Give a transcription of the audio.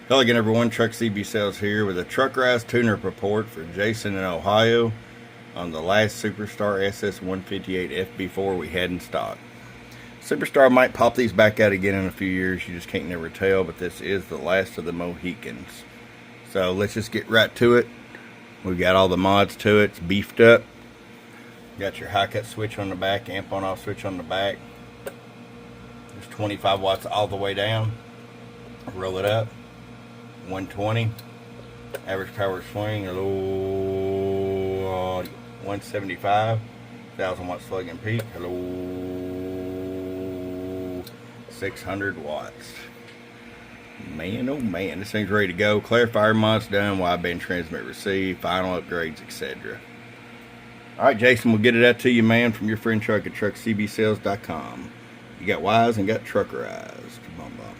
Hello again, everyone. Truck CB Sales here with a Truckerized tune-up report for Jason in Ohio on the last Superstar SS158 FB4 we had in stock. Superstar might pop these back out again in a few years. You just can't never tell, but this is the last of the Mohicans. So let's just get right to it. We've got all the mods to it. It's beefed up. Got your high cut switch on the back, amp on off switch on the back. There's 25 watts all the way down. Roll it up. 120 average power swing, a low 175, 1000 watt slug and peak, hello 600 watts. Man, oh man, this thing's ready to go. Clarifier mod's done, wideband transmit receive, final upgrades, etc. Alright, Jason, we'll get it out to you, man, from your friend Truck at truckcbsales.com. You got wise and got truckerized. Bum, bum.